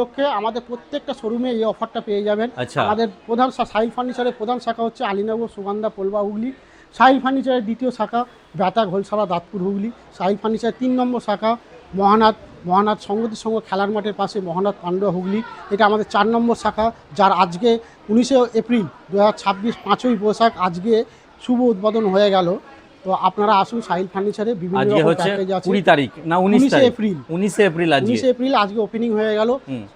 লক্ষ্যে আমাদের প্রত্যেকটা শোরুমে এই অফারটা পেয়ে যাবেন। আচ্ছা। আমাদের প্রধান সাহিল ফার্নিচারের প্রধান শাখা হচ্ছে আলীনগর, সুগন্ধা, পোলবা, হুগলি। সাহিল ফার্নিচারের দ্বিতীয় শাখা ব্যাটা, ঘোলসালা, দাঁতপুর, হুগলি। সাহিল ফার্নিচারের 3 নম্বর শাখা মহানাথ সংগতির সঙ্গে খেলার মাঠের পাশে মহানাথ, পান্ডুয়া, হুগলি। এটা আমাদের 4 নম্বর শাখা, যার আজকে 19শে এপ্রিল 2026 5ই বৈশাখ আজকে শুভ উদ্বোধন হয়ে গেল। তো আপনারা আসুন সাহিল ফার্নিচারে, বিভিন্ন রকম প্যাকেজ আছে। 20 তারিখ না 19 এপ্রিল 19 এপ্রিল 19 এপ্রিল আজকে ওপেনিং হয়ে গেল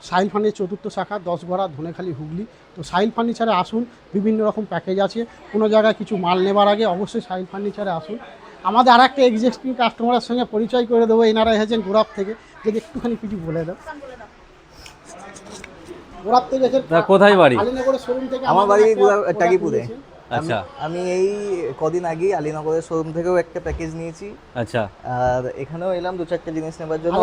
সাহিল ফার্নিচার চতুর্থ শাখা, 10 গড়া, ধনেখালি, হুগলি। তো সাহিল ফার্নিচারে আসুন, বিভিন্ন রকম প্যাকেজ আছে। কোনো জায়গায় কিছু মাল নেবার আগে অবশ্যই সাহিল ফার্নিচারে আসুন। আমাদের আর একটা এক্সিস্টিং কাস্টমারের সঙ্গে পরিচয় করে দেবো। এনারা এসেছেন গোড়াপ থেকে, যদি একটুখানি কিছু বলে দাও। গোড়াপ থেকে কোথায় বাড়ি? আলীনগরের শোরুম থেকে। আমার বাড়ি টাকিপুরে। আচ্ছা, আমি এই কদিন আগে আলীনগরের শোরুম থেকেও একটা প্যাকেজ নিয়েছি। আচ্ছা, আর এখানেও এলাম 2-4টা জিনিস নেবার জন্য।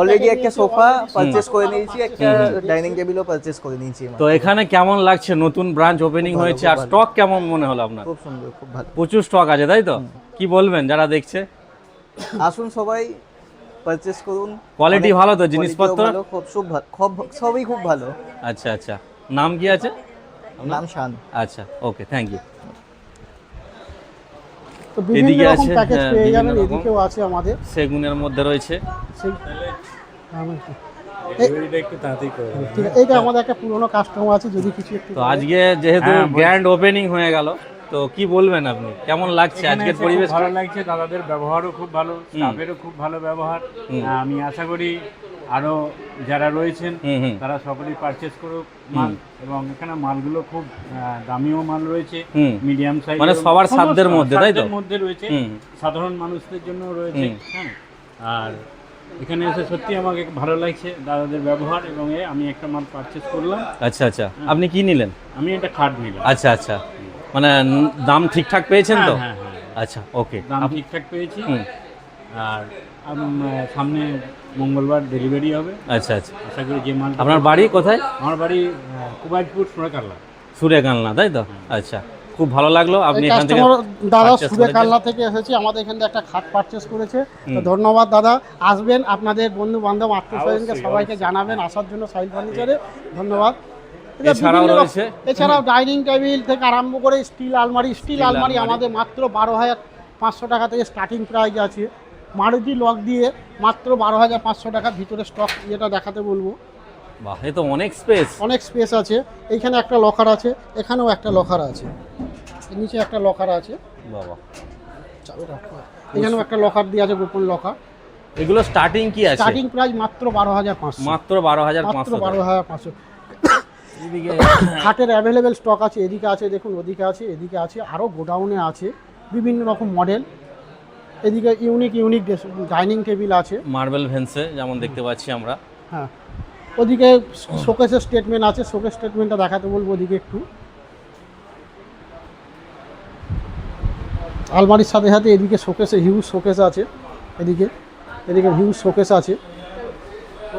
অলরেডি একটা সোফা পারচেজ করে নিয়েছি, একটা ডাইনিং টেবিলও পারচেজ করে নিয়েছি। তো এখানে কেমন লাগছে? নতুন ব্রাঞ্চ ওপেনিং হয়েছে, আর স্টক কেমন মনে হলো আপনার? খুব সুন্দর, খুব ভালো, প্রচুর স্টক আছে, তাই তো? কি বলবেন যারা দেখছে? আসুন সবাই পারচেজ করুন। কোয়ালিটি ভালো তো জিনিসপত্র? সবই খুব ভালো। আচ্ছা আচ্ছা, নাম কি আছে? নাম শান। আচ্ছা, ওকে, থ্যাংক ইউ। তো বিভিন্ন রকম প্যাকেজ পেয়ে যাবেন। এদিকেও আছে আমাদের, সেগুনের মধ্যে রয়েছে। এইটা আমাদের একটা পুরনো কাস্টমার আছে, যদি কিছু একটু। তো আজকে যেহেতু গ্র্যান্ড ওপেনিং হয়ে গেল, তো কি বলবেন আপনি? কেমন লাগছে আজকের পরিবেশ? ভালো লাগছে, দাদাদের ব্যবহারও খুব ভালো, স্টাফেরও খুব ভালো ব্যবহার। আমি আশা করি আরো যারা রয়েছেন তারা সকলেই পারচেজ করুক মাল, এবং এখানে মালগুলো খুব দামিও মাল রয়েছে, মিডিয়াম সাইজ, মানে সবার সাধ্যের মধ্যে, তাই তো? মধ্যে রয়েছে, সাধারণ মানুষদের জন্য রয়েছে। হ্যাঁ, আর এখানে এসে সত্যি আমাকে ভালো লাগছে দাদাদের ব্যবহার, এবং আমি একটা মাল পারচেজ করলাম। আচ্ছা আচ্ছা, আপনি কি নিলেন? আমি একটা খাট নিলাম। আচ্ছা আচ্ছা, মানে দাম ঠিকঠাক পেয়েছেন তো? হ্যাঁ, আচ্ছা, ওকে, দাম ঠিকঠাক পেয়েছি। আর সামনে মঙ্গলবার ডেলিভারি হবে। আচ্ছা আচ্ছা, আশা করি যে মাল। আপনার বাড়ি কোথায়? আমার বাড়ি কুবাইপুর, সুরেকালনা, তাই তো? আচ্ছা, খুব ভালো লাগলো আপনি এখান থেকে। দাদা সুরেকালনা থেকে এসেছে, আমাদের এখান থেকে একটা খাট পারচেস করেছে। তো ধন্যবাদ দাদা। আসবেন, আপনাদের বন্ধু বান্ধব আত্মীয়স্বজনকে সবাইকে জানাবেন আসার জন্য সাহিল ফার্নিচারে। ধন্যবাদ। এছাড়াও ডাইনিং টেবিল থেকে আরম্ভ করে স্টিল আলমারি আমাদের মাত্র 12,500 টাকা থেকে স্টার্টিং প্রাইস আছে। মারুতি লক দিয়ে মাত্র 12,500 টাকার ভিতরে স্টক, যেটা দেখাতে বলবো। বাহ, এ তো অনেক স্পেস আছে। এইখানে একটা লকার আছে, এখানেও একটা লকার আছে, নিচে একটা লকার আছে। বাবা, এখানেও একটা লকার দিয়ে আছে, গোপন লকার। এগুলো স্টার্টিং কি আছে? স্টার্টিং প্রাইস মাত্র 12,500। মাত্র 12,500। খাটের অ্যাভেলেবেল স্টক আছে। এদিকে আছে, দেখুন, ওদিকে আছে, এদিকে আছে, আরও গোডাউনে আছে বিভিন্ন রকম মডেল। এদিকে ইউনিক ডাইনিং টেবিল আছে, মার্বেল ভেন্সে যেমন দেখতে পাচ্ছি আমরা। হ্যাঁ, ওদিকে শোকেসের স্টেটমেন্ট আছে, শোকেস স্টেটমেন্টটা দেখাতে বলবো। ওদিকে একটু আলমারির সাথে সাথে এদিকে হিউজ শোকেস আছে। এদিকে হিউজ শোকেস আছে।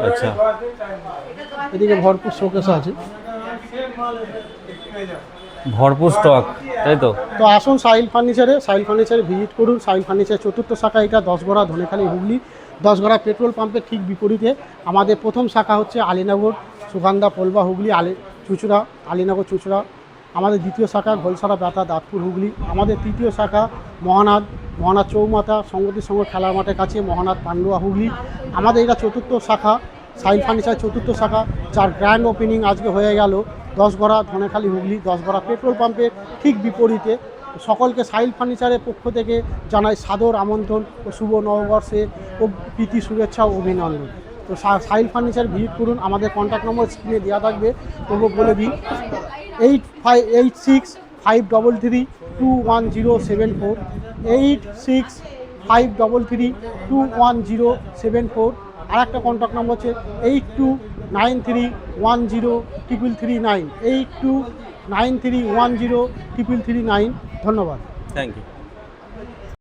আচ্ছা, এদিকে ভরপুর শোকেস আছে, ভরপুর স্টক, তাই তো? তো আসুন সাহিল ফার্নিচারে ভিজিট করুন। সাহিল ফার্নিচার চতুর্থ শাখা, এটা 10 গড়া, ধনেখালি, হুগলি। 10 গড়া পেট্রোল পাম্পের ঠিক বিপরীতে আমাদের প্রথম শাখা হচ্ছে আলীনগর, সুগন্ধা, পোলবা, হুগলি, আলীনগর চুচড়া। আমাদের দ্বিতীয় শাখা ঘোলসালা, ব্যাটা, দাঁতপুর, হুগলি। আমাদের তৃতীয় শাখা মহানাথ চৌমাথা সংগতির সঙ্গে খেলার মাঠের কাছে মহানাথ, পান্ডুয়া, হুগলি। আমাদের এটা চতুর্থ শাখা, সাহিল ফার্নিচার চতুর্থ শাখা, যার গ্র্যান্ড ওপেনিং আজকে হয়ে গেল 10 গড়া, ধনেখালি, হুগলি। 10 গড়া পেট্রোল পাম্পের ঠিক বিপরীতে। সকলকে সাহিল ফার্নিচারের পক্ষ থেকে জানাই সাদর আমন্ত্রণ ও শুভ নববর্ষে ও প্রীতি শুভেচ্ছা ও অভিনন্দন। তো সাহিল ফার্নিচার ভিজিট করুন। আমাদের কন্ট্যাক্ট নম্বর স্ক্রিনে দেওয়া থাকবে, তবু বলে দিই 858653321074, 8653321074। আর একটা কন্ট্যাক্ট নম্বর হচ্ছে 8293103339, 8293103339। ধন্যবাদ, থ্যাংক ইউ।